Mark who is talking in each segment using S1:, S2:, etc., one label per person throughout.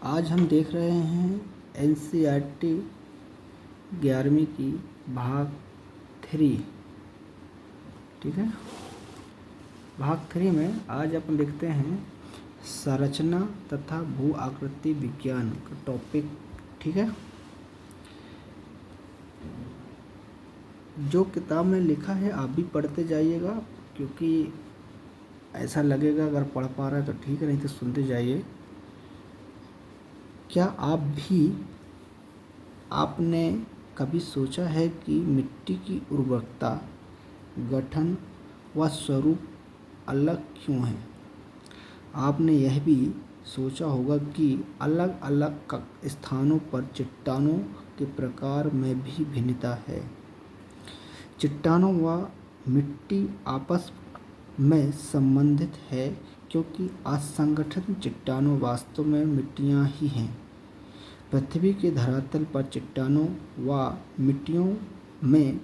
S1: आज हम देख रहे हैं NCERT 11वीं की भाग 3। ठीक है, भाग 3 में आज अपन देखते हैं संरचना तथा भू आकृति विज्ञान का टॉपिक। ठीक है, जो किताब में लिखा है आप भी पढ़ते जाइएगा, क्योंकि ऐसा लगेगा अगर पढ़ पा रहा है तो ठीक है, नहीं तो सुनते जाइए। क्या आपने कभी सोचा है कि मिट्टी की उर्वरकता, गठन व स्वरूप अलग क्यों है? आपने यह भी सोचा होगा कि अलग अलग स्थानों पर चट्टानों के प्रकार में भी भिन्नता है। चट्टानों व मिट्टी आपस में संबंधित है, क्योंकि असंगठित चट्टानों वास्तव में मिट्टियाँ ही हैं। पृथ्वी के धरातल पर चट्टानों व मिट्टियों में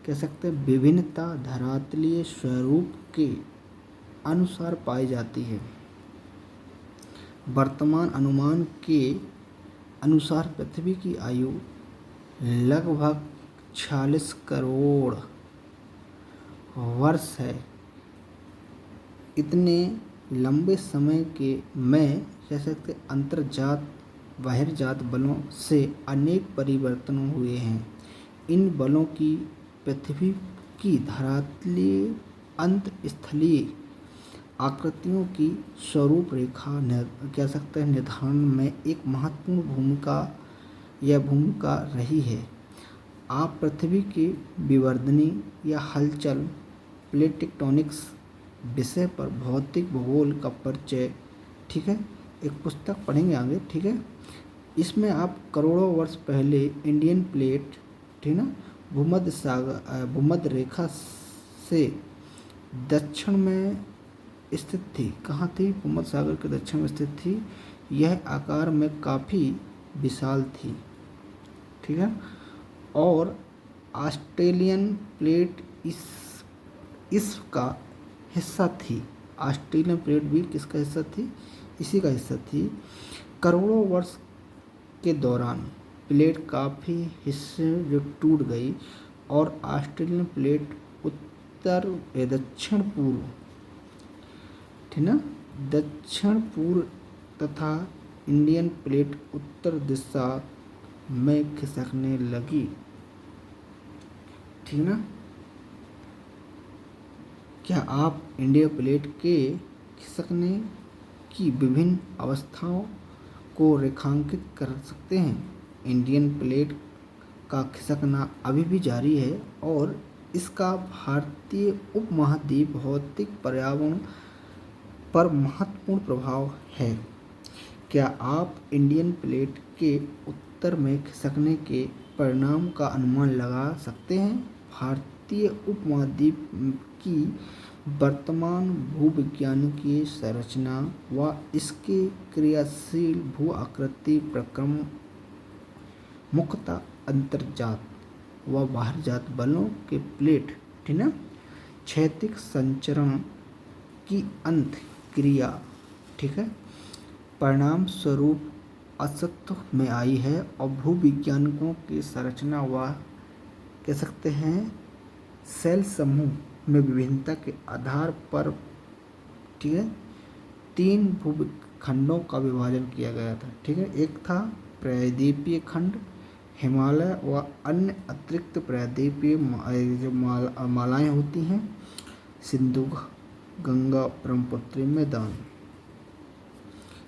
S1: कह सकते हैं विभिन्नता धरातलीय स्वरूप के अनुसार पाई जाती है। वर्तमान अनुमान के अनुसार पृथ्वी की आयु लगभग 46 करोड़ वर्ष है। इतने लंबे समय के में कह सकते अंतर्जात बहिर्जात बलों से अनेक परिवर्तन हुए हैं। इन बलों की पृथ्वी की धरातलीय अंतस्थलीय आकृतियों की स्वरूप रेखा कह सकते हैं निर्धारण में एक महत्वपूर्ण भूमिका रही है। आप पृथ्वी के विवर्तनी या हलचल प्लेट टेक्टोनिक्स विषय पर भौतिक भूगोल का परिचय, ठीक है, एक पुस्तक पढ़ेंगे आगे। ठीक है, इसमें आप करोड़ों वर्ष पहले इंडियन प्लेट, ठीक ना, भूमध्य रेखा से दक्षिण में स्थित थी। कहाँ थी? भूमध्य सागर के दक्षिण में स्थित थी। यह आकार में काफ़ी विशाल थी। ठीक है, और ऑस्ट्रेलियन प्लेट इसका हिस्सा थी। ऑस्ट्रेलियन प्लेट भी किसका हिस्सा थी? इसी का हिस्सा थी। करोड़ों वर्ष के दौरान प्लेट काफ़ी हिस्से जो टूट गई और ऑस्ट्रेलियन प्लेट दक्षिण पूर्व, ठीक ना, दक्षिण पूर्व तथा इंडियन प्लेट उत्तर दिशा में खिसकने लगी। ठीक ना, क्या आप इंडियन प्लेट के खिसकने की विभिन्न अवस्थाओं को रेखांकित कर सकते हैं? इंडियन प्लेट का खिसकना अभी भी जारी है और इसका भारतीय उपमहाद्वीप भौतिक पर्यावरण पर महत्वपूर्ण प्रभाव है। क्या आप इंडियन प्लेट के उत्तर में खिसकने के परिणाम का अनुमान लगा सकते हैं? भारतीय उपमहाद्वीप की वर्तमान भूविज्ञानिकीय संरचना व इसके क्रियाशील भू आकृति प्रक्रम मुख्यतः अंतर्जात व बाहरजात बलों के प्लेट, ठीक है, क्षैतिज संचरण की अंत क्रिया, ठीक है, परिणाम स्वरूप अस्तित्व में आई है। और भूविज्ञानिकों की संरचना व कह सकते हैं सेल समूह में विभिन्नता के आधार पर, ठीक है, 3 भूखंडों का विभाजन किया गया था। ठीक है, एक था प्रायद्वीपीय खंड, हिमालय व अन्य अतिरिक्त प्रायद्वीपीय जो मालाएँ होती हैं, सिंधु, गंगा, ब्रह्मपुत्र, मैदान,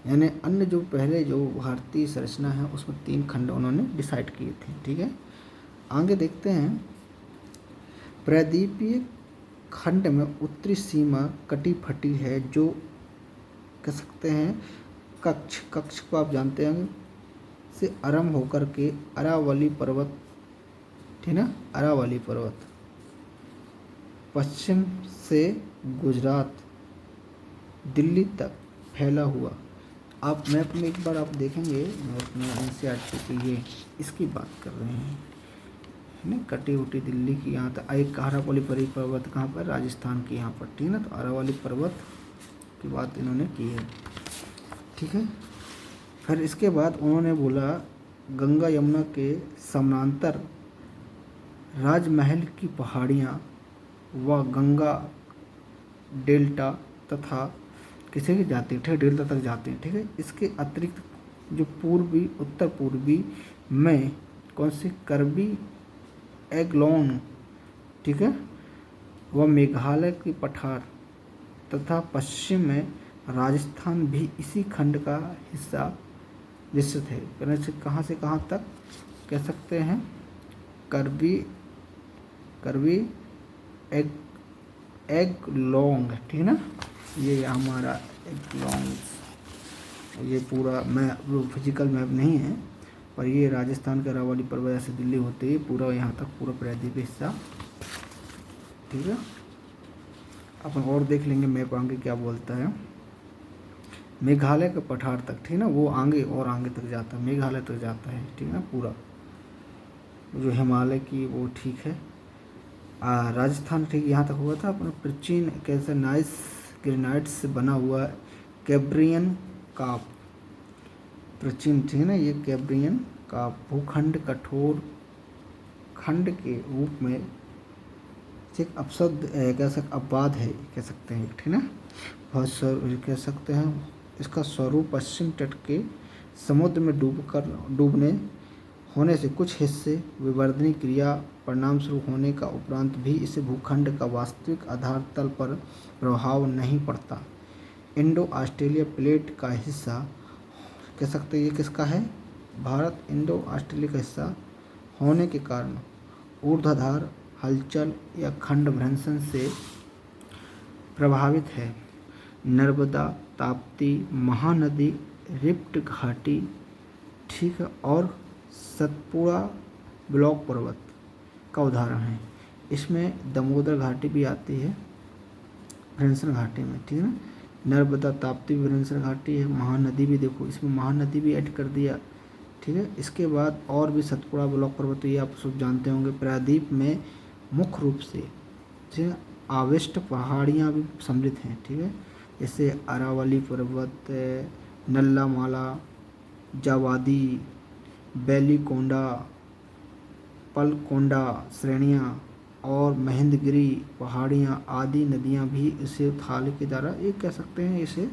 S1: यानी अन्य जो पहले जो भारतीय संरचना है उसमें 3 खंड उन्होंने डिसाइड किए थे। ठीक है, आगे देखते हैं। प्रायद्वीपीय खंड में उत्तरी सीमा कटी फटी है, जो कह सकते हैं कक्ष को आप जानते हैं से आरंभ होकर के अरावली पर्वत, ठीक ना, अरावली पर्वत पश्चिम से गुजरात दिल्ली तक फैला हुआ। आप मैप में एक बार आप देखेंगे, मैप में NCERT की ये इसकी बात कर रहे हैं, नहीं, कटी उटी दिल्ली की यहाँ तक। एक अरावली पर्वत कहाँ पर? राजस्थान की यहाँ पर, ठीक ना, तो अरावली पर्वत की बात इन्होंने की है। ठीक है, फिर इसके बाद उन्होंने बोला गंगा यमुना के समानांतर राजमहल की पहाड़ियाँ व गंगा डेल्टा तथा किसे भी जाती है, ठीक है, डेल्टा तक जाते हैं, ठीक है। इसके अतिरिक्त जो पूर्वी उत्तर पूर्वी में कौन सी करबी एग्लोन, ठीक है, वह मेघालय की पठार तथा पश्चिम में राजस्थान भी इसी खंड का हिस्सा विस्तृत है। कहने से कहाँ तक कह सकते हैं, करबी एग एग्लोंग, ठीक है ना, ये हमारा एग्लोंग, ये पूरा मैप फिजिकल मैप नहीं है पर ये राजस्थान के अरावली पर्वत से दिल्ली होते ही पूरा यहाँ तक पूरा प्रायद्वीप हिस्सा, ठीक है। अपन और देख लेंगे मैप आगे क्या बोलता है। मेघालय के पठार तक, ठीक है ना, वो आगे और आगे तक जाता है, मेघालय तक जाता है, ठीक है ना, पूरा जो हिमालय की वो, ठीक है। राजस्थान ठीक यहाँ तक हुआ था। अपना प्राचीन कैसे नाइस ग्रेनाइट से बना हुआ कैब्रियन का प्राचीन, ठीक है ना, ये कैब्रियन का भूखंड कठोर खंड के रूप में एक अपवाद है, कह सकते हैं, ठीक है ना। बहुत कह सकते हैं इसका स्वरूप पश्चिम तट के समुद्र में डूबने होने से कुछ हिस्से विवर्तनीय क्रिया परिणाम स्वरूप होने का उपरांत भी इसे भूखंड का वास्तविक आधार तल पर प्रभाव नहीं पड़ता। इंडो ऑस्ट्रेलिया प्लेट का हिस्सा कह सकते हैं, ये किसका है, भारत इंडो ऑस्ट्रेलिया का हिस्सा होने के कारण ऊर्ध्वाधर हलचल या खंड भ्रंशन से प्रभावित है। नर्मदा, ताप्ती, महानदी, रिफ्ट घाटी, ठीक है, और सतपुड़ा ब्लॉक पर्वत का उदाहरण है। इसमें दामोदर घाटी भी आती है भ्रंशन घाटी में, ठीक है ना। नर्मदा, ताप्ती भी भ्रंशन घाटी है, महानदी भी, देखो इसमें महानदी भी ऐड कर दिया, ठीक है। इसके बाद और भी सतपुड़ा ब्लॉक पर्वत, ये आप सब जानते होंगे। प्रायद्वीप में मुख्य रूप से, ठीक है, आविष्ट पहाड़ियाँ भी सम्मिलित हैं, ठीक है, जैसे अरावली पर्वत, नल्लामाला, जावादी, बेलीकोंडा, पलकोंडा श्रेणियाँ और महेंद्रगिरी पहाड़ियाँ आदि नदियाँ भी इसे थाल के द्वारा, ये कह सकते हैं इसे,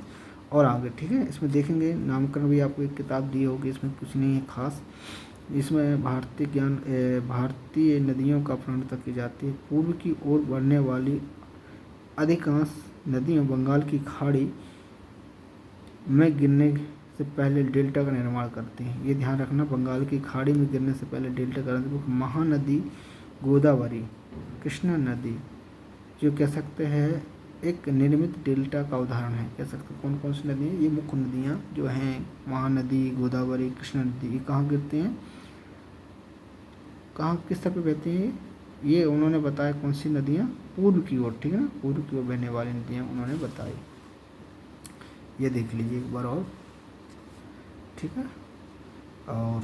S1: और आगे, ठीक है। इसमें देखेंगे नामकरण भी आपको एक किताब दी होगी, इसमें कुछ नहीं है खास। इसमें भारतीय नदियों का प्रणता की जाती है। पूर्व की ओर बढ़ने वाली अधिकांश नदियाँ बंगाल की खाड़ी में गिरने से पहले डेल्टा का निर्माण करती हैं। ये ध्यान रखना, बंगाल की खाड़ी में गिरने से पहले डेल्टा का निर्माण। महानदी गोदावरी, कृष्णा नदी, जो कह सकते हैं एक निर्मित डेल्टा का उदाहरण है। कह सकते हैं कौन कौन सी नदी हैं, ये मुख्य नदियाँ जो हैं महानदी, गोदावरी, कृष्णा नदी, ये कहाँ गिरती हैं, कहाँ किस तरह पे बहती हैं, ये उन्होंने बताया कौन सी नदियाँ, पूर्व की ओर, ठीक है ना, पूर्व की ओर बहने वाली नदियाँ उन्होंने बताई। ये देख लीजिए एक बार और, ठीक है। और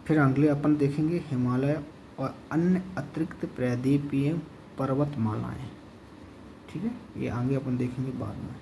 S1: फिर अगले अपन देखेंगे हिमालय और अन्य अतिरिक्त प्रायद्वीपीय पर्वतमालाएं, ठीक है, ये आगे अपन देखेंगे बाद में।